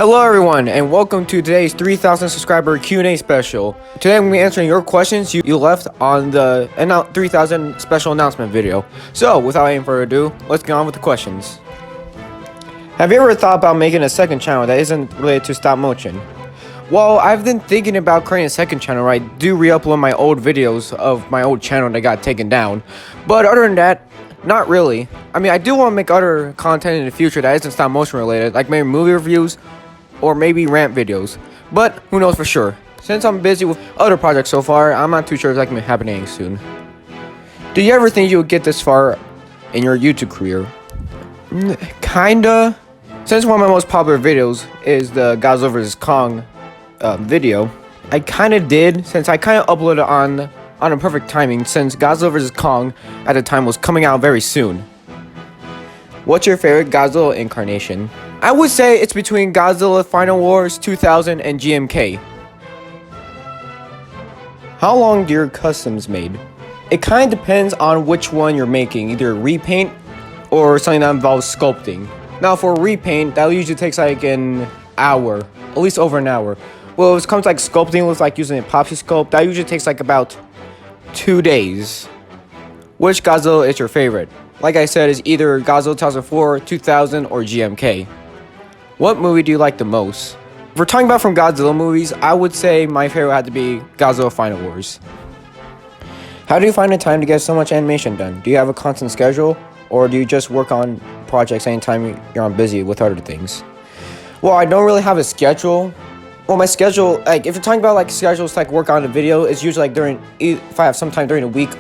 Hello everyone, and welcome to today's 3,000 subscriber Q&A special. Today I'm going to be answering your questions you left on the 3,000 special announcement video. So, without any further ado, let's get on with the questions. Have you ever thought about making a second channel that isn't related to stop motion? Well, I've been thinking about creating a second channel where I do re-upload my old videos of my old channel that got taken down. But other than that, not really. I mean, I do want to make other content in the future that isn't stop motion related, like maybe movie reviews or maybe rant videos. But who knows for sure. Since I'm busy with other projects so far, I'm not too sure if that can be happening soon. Do you ever think you would get this far in your YouTube career? Kinda. Since one of my most popular videos is the Godzilla vs. Kong video, I kinda did, since I kinda uploaded on a perfect timing, since Godzilla vs. Kong at the time was coming out very soon. What's your favorite Godzilla incarnation? I would say it's between Godzilla Final Wars 2000 and GMK. How long do your customs made? It kind of depends on which one you're making, either repaint or something that involves sculpting. Now for repaint, that usually takes like an hour, at least over an hour. Well, if it comes to like sculpting, with like using epoxy sculpt, that usually takes like about 2 days. Which Godzilla is your favorite? Like I said, it's either Godzilla 2004, 2000, or GMK. What movie do you like the most? If we're talking about from Godzilla movies, I would say my favorite had to be Godzilla Final Wars. How do you find the time to get so much animation done? Do you have a constant schedule, or do you just work on projects anytime you're on busy with other things? Well, I don't really have a schedule. Well, my schedule, like if you're talking about like schedules to like work on a video, it's usually like if I have some time during the week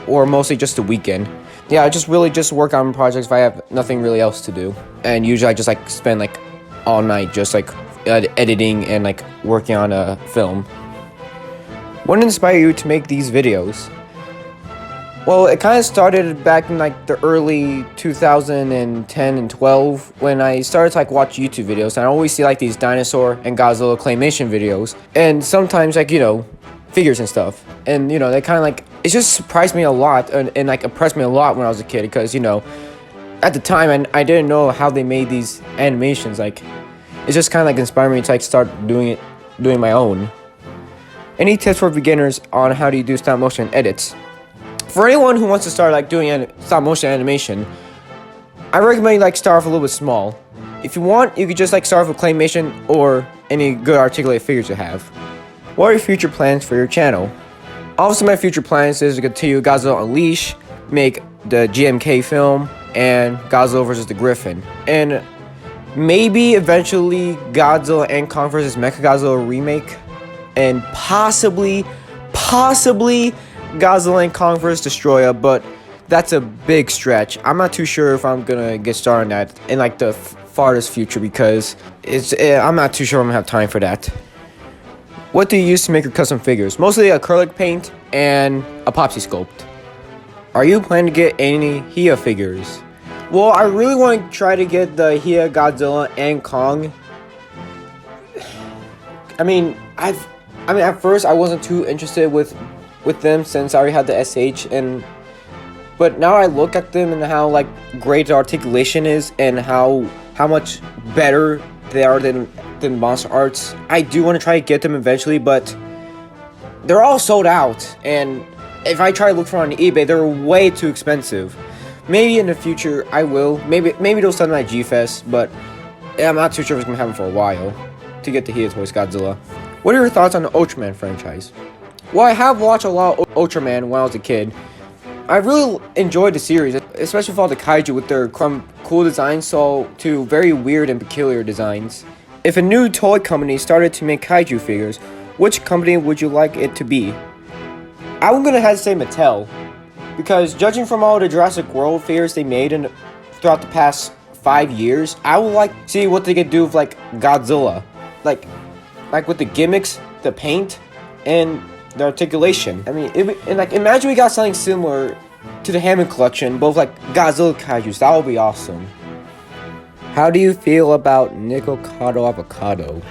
or mostly just the weekend. Yeah, I just really just work on projects if I have nothing really else to do. And usually I just like spend like all night just like editing and like working on a film. What inspired you to make these videos? Well, it kind of started back in like the early 2010 and 12 when I started to like watch YouTube videos, and I always see like these dinosaur and Godzilla claymation videos, and sometimes like, you know, figures and stuff, and you know, they kind of like, it just surprised me a lot and like impressed me a lot when I was a kid, because you know, at the time I didn't know how they made these animations. Like, it's just kind of like inspired me to like start doing my own. Any tips for beginners on how do you do stop motion edits? For anyone who wants to start like doing stop motion animation, I recommend like start off a little bit small. If you want, you could just like start off with claymation or any good articulated figures you have. What are your future plans for your channel? Obviously, my future plans is to continue Godzilla Unleashed, make the GMK film, and Godzilla vs. the Griffin, and maybe eventually Godzilla and Kong vs. Mechagodzilla remake, and possibly Godzilla and Kong vs. Destoroyah, but that's a big stretch. I'm not too sure if I'm gonna get started on that in like the farthest future, because I'm not too sure I'm gonna have time for that. What do you use to make your custom figures? Mostly acrylic paint and epoxy sculpt. Are you planning to get any Hiya figures? Well, I really want to try to get the Hiya Godzilla and Kong. I mean, at first I wasn't too interested with them, since I already had the SH, but now I look at them and how like great the articulation is and how much better they are than Monster Arts. I do want to try to get them eventually, but they're all sold out, and if I try to look for them on eBay, they're way too expensive. Maybe in the future I will. Maybe they'll sell them at G-Fest, but I'm not too sure if it's gonna happen for a while to get the Hiya Toys Godzilla. What are your thoughts on the Ultraman franchise? Well, I have watched a lot of Ultraman when I was a kid. I really enjoyed the series, especially with all the kaiju with their cool designs to very weird and peculiar designs. If a new toy company started to make kaiju figures, which company would you like it to be? I'm gonna have to say Mattel, because judging from all the Jurassic World figures they made throughout the past 5 years, I would like to see what they could do with like Godzilla, like with the gimmicks, the paint, and the articulation. I mean, and like imagine we got something similar to the Hammond collection, both like Godzilla kaijus. That would be awesome. How do you feel about Nikocado Avocado?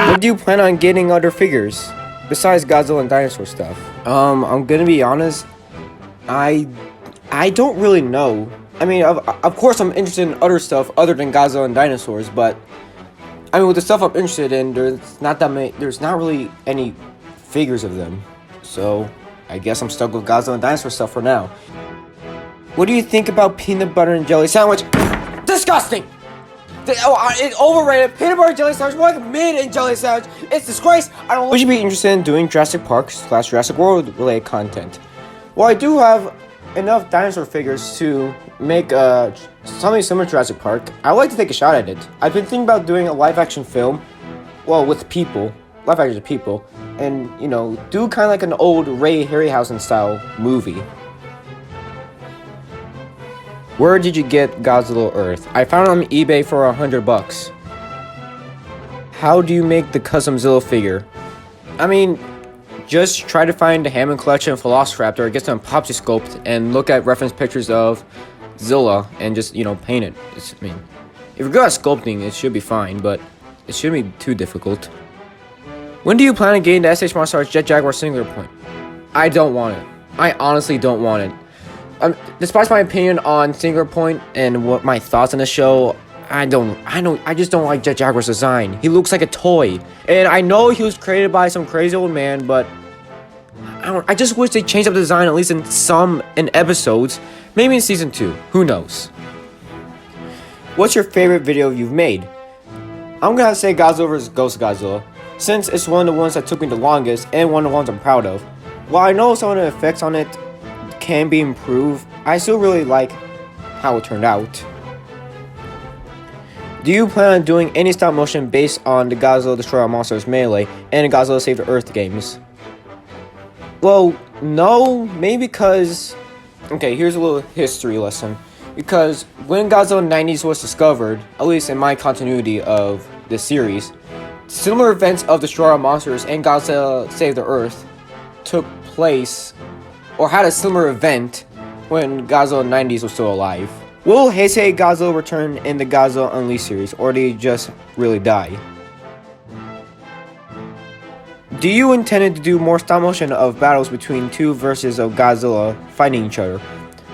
When do you plan on getting other figures besides Godzilla and dinosaur stuff? I'm gonna be honest, I I don't really know. I mean, of course, I'm interested in other stuff other than Godzilla and dinosaurs, but I mean, with the stuff I'm interested in, there's not that many. There's not really any figures of them, so I guess I'm stuck with Godzilla and dinosaur stuff for now. What do you think about peanut butter and jelly sandwich? Disgusting. It's overrated. Peanut butter and jelly sandwich, more like mid and jelly sandwich. It's disgrace. I don't. Would you be interested in doing Jurassic Park / Jurassic World related content? Well, I do have enough dinosaur figures to make something similar to Jurassic Park. I'd like to take a shot at it. I've been thinking about doing a live action film, well, with people, live action people, and do kind of like an old Ray Harryhausen style movie. Where did you get Godzilla Earth? I found it on eBay for $100. How do you make the custom Zilla figure? I mean, just try to find the Hammond Collection Velociraptor, get some Popsy Sculpt, and look at reference pictures of Zilla, and just, paint it. I mean, if you're good at sculpting, it should be fine, but it shouldn't be too difficult. When do you plan on getting the SH Monster Arts Jet Jaguar Singular Point? I don't want it. I honestly don't want it. Despite my opinion on Singular Point and what my thoughts on the show, I just don't like Jet Jaguar's design. He looks like a toy, and I know he was created by some crazy old man, but I just wish they changed up the design at least in episodes, maybe in season 2. Who knows? What's your favorite video you've made? I'm gonna say Godzilla vs. Ghost Godzilla, since it's one of the ones that took me the longest and one of the ones I'm proud of. While I know some of the effects on it can be improved, I still really like how it turned out. Do you plan on doing any stop motion based on the Godzilla Destroy All Monsters Melee and the Godzilla Save the Earth games? Well, no, maybe because... Okay, here's a little history lesson. Because when Godzilla 90s was discovered, at least in my continuity of the series, similar events of Destroy All Monsters and Godzilla Save the Earth took place, or had a similar event, when Godzilla 90s was still alive. Will Heisei Godzilla return in the Godzilla Unleashed series, or did he just really die? Do you intend to do more stop motion of battles between two verses of Godzilla fighting each other,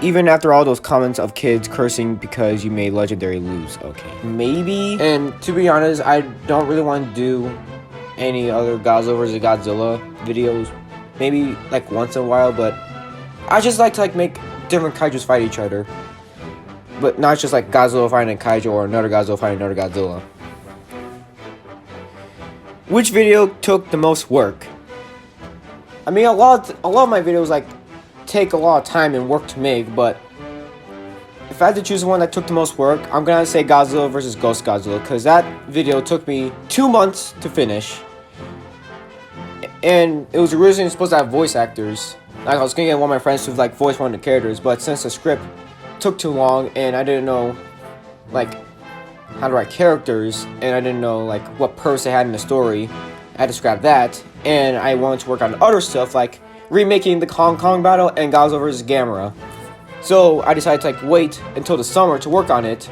even after all those comments of kids cursing because you made Legendary lose? Okay, maybe. And to be honest, I don't really want to do any other Godzilla vs. Godzilla videos. Maybe like once in a while, but I just like to make different kaijus fight each other. But not just like Godzilla fighting a kaiju or another Godzilla fighting another Godzilla. Which video took the most work? I mean, a lot of my videos take a lot of time and work to make, but if I had to choose one that took the most work, I'm gonna say Godzilla vs. Ghost Godzilla, because that video took me 2 months to finish, and it was originally supposed to have voice actors. I was gonna get one of my friends to voice one of the characters, but since the script took too long and I didn't know how to write characters, and I didn't know what purpose they had in the story, I had to scrap that, and I wanted to work on other stuff like remaking the Kong Kong battle and Godzilla vs. Gamera. So I decided to wait until the summer to work on it,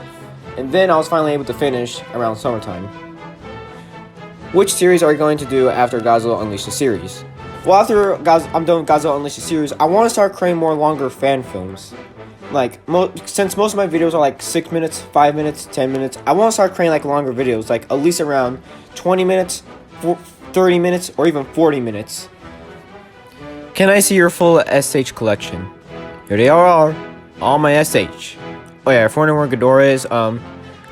and then I was finally able to finish around summertime. Which series are you going to do after Godzilla Unleashed the series? Well, after I'm done with Godzilla Unleashed the series, I want to start creating more longer fan films. Since most of my videos are 6 minutes, 5 minutes, 10 minutes, I want to start creating longer videos, at least around 20 minutes, 30 minutes, or even 40 minutes. Can I see your full SH collection? Here they are, all my SH. Oh yeah, if wondering where Ghidorah is,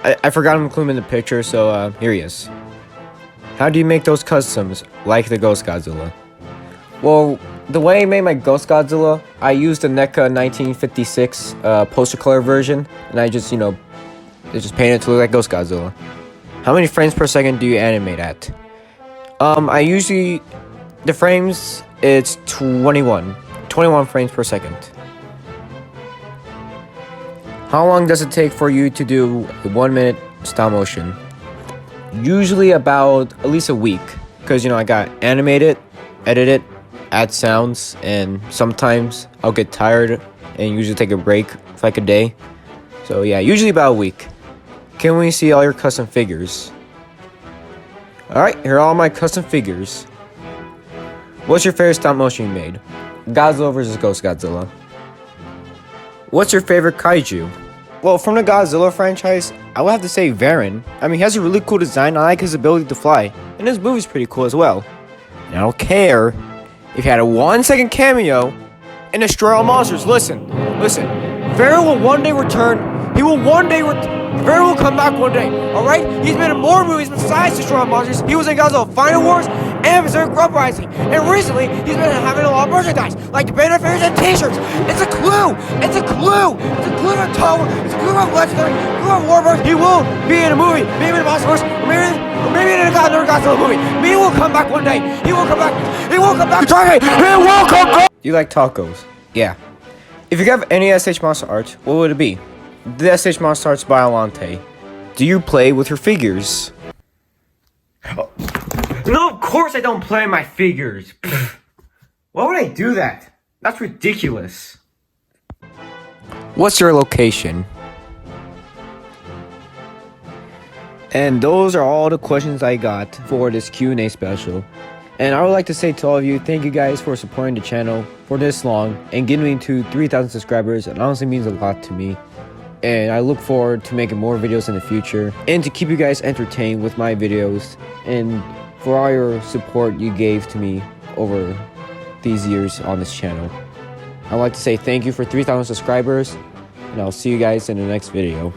I forgot to include him in the picture, so here he is. How do you make those customs, like the Ghost Godzilla? Well, the way I made my Ghost Godzilla, I used the NECA 1956 poster color version, and I just, just painted it to look like Ghost Godzilla. How many frames per second do you animate at? I usually, the frames, it's 21 frames per second. How long does it take for you to do a 1 minute stop motion? Usually about at least a week, because, I got animate it, edit it, add sounds, and sometimes I'll get tired and usually take a break for a day. So yeah, usually about a week. Can we see all your custom figures? Alright, here are all my custom figures. What's your favorite stop motion you made? Godzilla vs. Ghost Godzilla. What's your favorite kaiju? Well, from the Godzilla franchise, I would have to say Varan. I mean, he has a really cool design. I like his ability to fly. And his movie's pretty cool as well. And I don't care if he had a 1-second cameo and destroy all monsters. Listen. Varan will one day return. He will one day Varan will come back one day. Alright? He's been in more movies besides destroy all monsters. He was in Godzilla Final Wars and Berserk Uprising. And recently, he's been having a lot of merchandise, like banner figures and t-shirts. It's a clue! It's a clue of Tower, it's a clue of Legendary, it's a clue of Warbird. He will be in a movie, maybe in a Monster Force, or maybe in another Godzilla movie. He will come back one day. He will come back to Target. He will come back! Do you like tacos? Yeah. If you have any SH Monster art, what would it be? The SH Monster Arts by Alante. Do you play with your figures? No, of course I don't play my figures. Why would I do that? That's ridiculous. What's your location? And those are all the questions I got for this Q&A special. And I would like to say to all of you, thank you guys for supporting the channel for this long and getting me to 3,000 subscribers. It honestly means a lot to me. And I look forward to making more videos in the future and to keep you guys entertained with my videos and for all your support you gave to me over these years on this channel. I'd like to say thank you for 3,000 subscribers, and I'll see you guys in the next video.